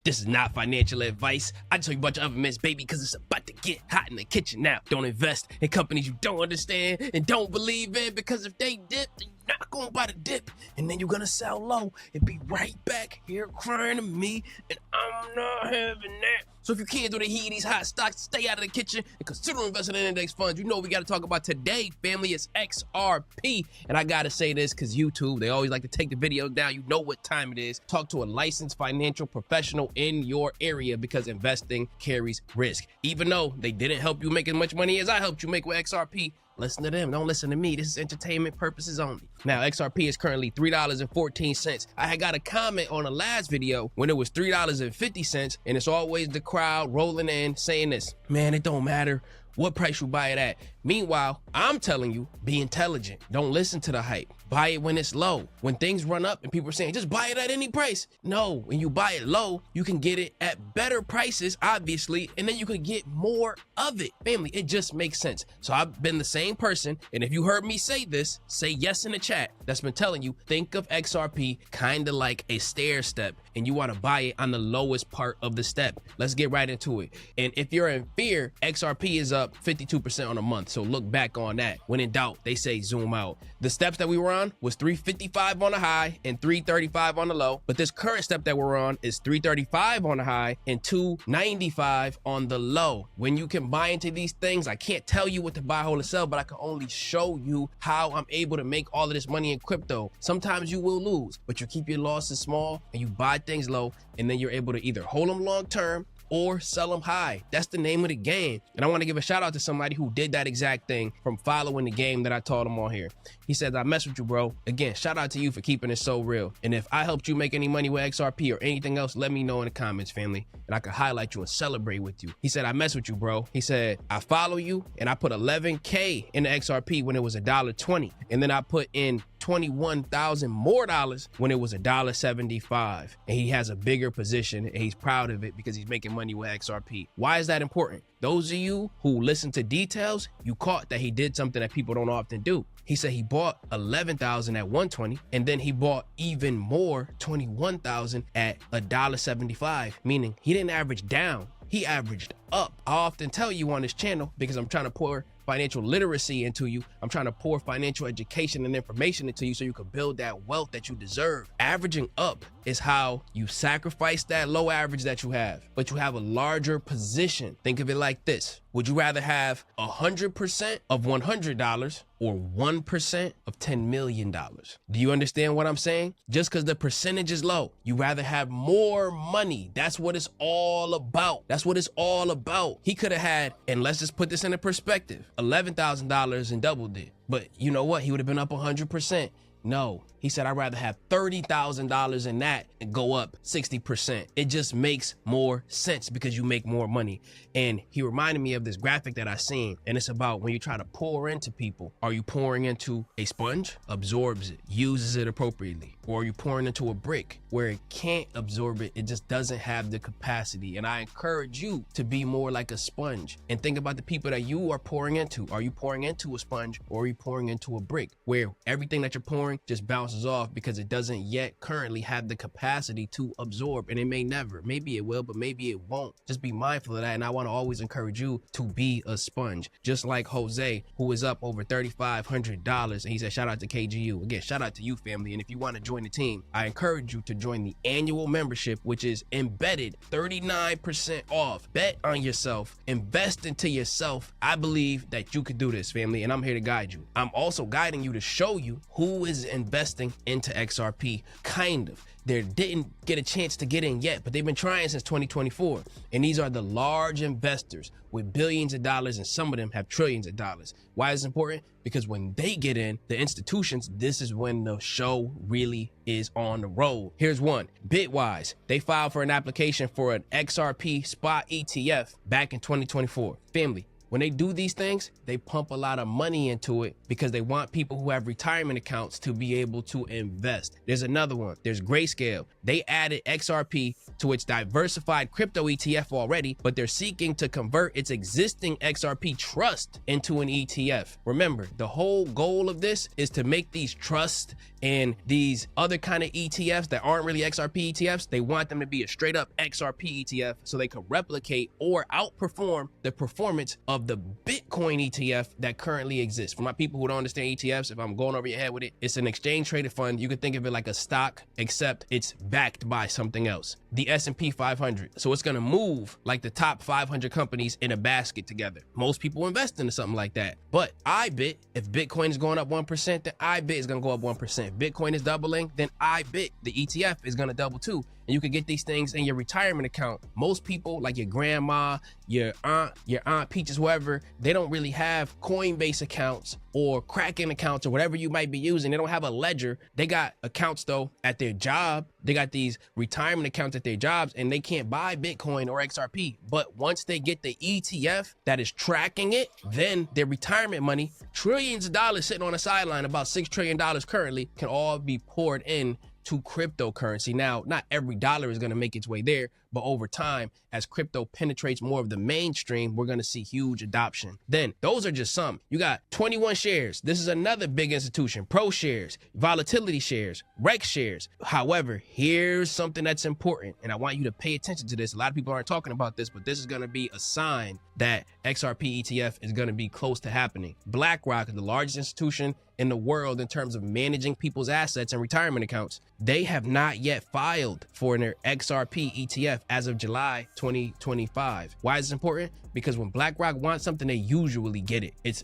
This is not financial advice. I just told you a bunch of other myths, baby, because it's about to get hot in the kitchen now. Don't invest in companies you don't understand and don't believe in, because if they dip, then you're not going to buy the dip, and then you're going to sell low and be right back here crying to me, and I'm not having that. So if you can't do the heat of these hot stocks, stay out of the kitchen and consider investing in index funds. You know what we got to talk about today, family, is XRP. And I got to say this because YouTube, they always like to take the video down. You know what time it is. Talk to a licensed financial professional in your area, because investing carries risk. Even though they didn't help you make as much money as I helped you make with XRP, listen to them. Don't listen to me. This is entertainment purposes only. Now, XRP is currently $3.14. I had got a comment on the last video when it was $3.50, and it's always the crowd rolling in saying this: man, it don't matter what price you buy it at. Meanwhile, I'm telling you, be intelligent. Don't listen to the hype. Buy it when it's low. When things run up and people are saying, just buy it at any price. No, when you buy it low, you can get it at better prices, obviously, and then you can get more of it. Family, it just makes sense. So I've been the same person, and if you heard me say this, say yes in the chat. That's been telling you, think of XRP kind of like a stair step, and you want to buy it on the lowest part of the step. Let's get right into it. And if you're in fear, XRP is up 52% on a month. So look back on that. When in doubt, they say zoom out. The steps that we were on was 355 on the high and 335 on the low. But this current step that we're on is 335 on the high and 295 on the low. When you can buy into these things, I can't tell you what to buy, hold, or sell, but I can only show you how I'm able to make all of this money in crypto. Sometimes you will lose, but you keep your losses small and you buy things low, and then you're able to either hold them long term or sell them high. That's the name of the game. And I want to give a shout out to somebody who did that exact thing from following the game that I taught him on here. He says, I mess with you, bro. Again, shout out to you for keeping it so real. And if I helped you make any money with XRP or anything else, let me know in the comments, family, and I can highlight you and celebrate with you. He said, I mess with you, bro. He said, I follow you, and I put 11K in the XRP when it was $1.20. And then I put in 21,000 more dollars when it was $1.75. And he has a bigger position, and he's proud of it because he's making money with XRP. Why is that important? Those of you who listen to details, you caught that he did something that people don't often do. He said he bought 11,000 at 120, and then he bought even more, 21,000 at $1.75, meaning he didn't average down, he averaged up. I often tell you on this channel, because I'm trying to pour financial literacy into you. I'm trying to pour financial education and information into you so you can build that wealth that you deserve. Averaging up is how you sacrifice that low average that you have, but you have a larger position. Think of it like this. Would you rather have 100% of $100 or 1% of $10 million? Do you understand what I'm saying? Just because the percentage is low, you rather have more money. That's what it's all about. That's what it's all about. He could have had, and let's just put this into perspective, $11,000 and doubled it. But you know what? He would have been up 100%. No, he said, I'd rather have $30,000 in that and go up 60%. It just makes more sense because you make more money. And he reminded me of this graphic that I seen, and it's about when you try to pour into people. Are you pouring into a sponge? Absorbs it, uses it appropriately. Or are you pouring into a brick where it can't absorb it? It just doesn't have the capacity. And I encourage you to be more like a sponge and think about the people that you are pouring into. Are you pouring into a sponge, or are you pouring into a brick where everything that you're pouring just bounces off because it doesn't yet currently have the capacity to absorb? And it may never. Maybe it will, but maybe it won't. Just be mindful of that. And I want to always encourage you to be a sponge, just like Jose, who is up over $3,500. And he said, shout out to KGU. Again, shout out to you, family. And if you want to join the team, I encourage you to join the annual membership, which is embedded 39% off. Bet on yourself, invest into yourself. I believe that you could do this, family, and I'm here to guide you. I'm also guiding you to show you who is investing into XRP, kind of. They didn't get a chance to get in yet, but they've been trying since 2024. And these are the large investors with billions of dollars, and some of them have trillions of dollars. Why is it important? Because when they get in, the institutions, this is when the show really is on the road. Here's one. Bitwise, they filed for an application for an XRP spot ETF back in 2024. Family, When they do these things, they pump a lot of money into it because they want people who have retirement accounts to be able to invest. There's another one. There's Grayscale. They added XRP to its diversified crypto ETF already, but they're seeking to convert its existing XRP trust into an ETF. Remember, the whole goal of this is to make these trusts and these other kind of ETFs that aren't really XRP ETFs, they want them to be a straight up XRP ETF so they can replicate or outperform the performance of the Bitcoin ETF that currently exists. For my people who don't understand ETFs, if I'm going over your head with it, it's an exchange traded fund. You can think of it like a stock, except it's backed by something else. The S&P 500. So it's going to move like the top 500 companies in a basket together. Most people invest into something like that. But IBIT, if Bitcoin is going up 1%, then IBIT is going to go up 1%. If Bitcoin is doubling, then IBIT, the ETF, is going to double too. And you can get these things in your retirement account. Most people, like your grandma, your aunt Peaches, whoever, they don't really have Coinbase accounts or Kraken accounts or whatever you might be using. They don't have a ledger. They got accounts though at their job. They got these retirement accounts at their jobs and they can't buy Bitcoin or XRP. But once they get the ETF that is tracking it, then their retirement money, trillions of dollars sitting on the sideline, about $6 trillion currently, can all be poured in to cryptocurrency. Now, not every dollar is going to make its way there, but over time, as crypto penetrates more of the mainstream, we're going to see huge adoption. Then those are just some. You got 21 shares. This is another big institution. Pro shares, volatility shares, Rex shares. However, here's something that's important, and I want you to pay attention to this. A lot of people aren't talking about this, but this is going to be a sign that XRP ETF is going to be close to happening. BlackRock is the largest institution in the world in terms of managing people's assets and retirement accounts. They have not yet filed for their XRP ETF as of July 2025. Why is this important? Because when BlackRock wants something, they usually get it. It's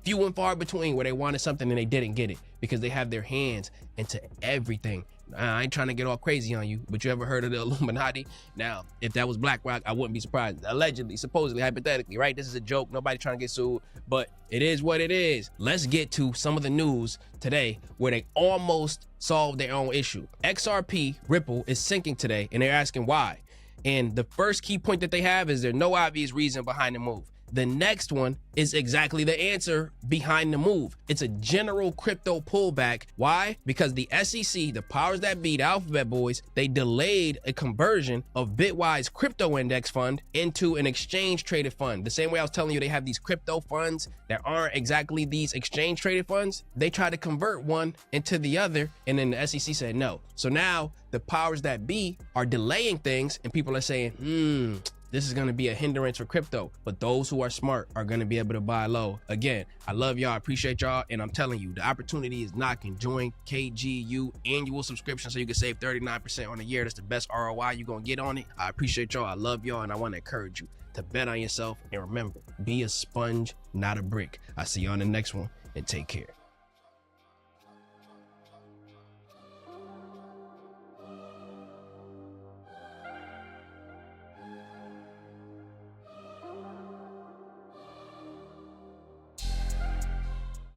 few and far between where they wanted something and they didn't get it because they have their hands into everything. I ain't trying to get all crazy on you, but you ever heard of the Illuminati? Now, if that was BlackRock, I wouldn't be surprised. Allegedly, supposedly, hypothetically, right? This is a joke. Nobody trying to get sued, but it is what it is. Let's get to some of the news today where they almost solved their own issue. XRP Ripple is sinking today, and they're asking why. And the first key point that they have is there's no obvious reason behind the move. The next one is exactly the answer behind the move. It's a general crypto pullback. Why? Because the SEC, the powers that be, the alphabet boys, they delayed a conversion of Bitwise crypto index fund into an exchange traded fund. The same way I was telling you they have these crypto funds that aren't exactly these exchange traded funds. They try to convert one into the other, and then the SEC said no. So now the powers that be are delaying things, and people are saying, this is going to be a hindrance for crypto, but those who are smart are going to be able to buy low. Again, I love y'all, I appreciate y'all, and I'm telling you, the opportunity is knocking. Join KGU annual subscription so you can save 39% on the year. That's the best ROI you're going to get on it. I appreciate y'all, I love y'all, and I want to encourage you to bet on yourself. And remember, be a sponge, not a brick. I'll see you on the next one, and take care.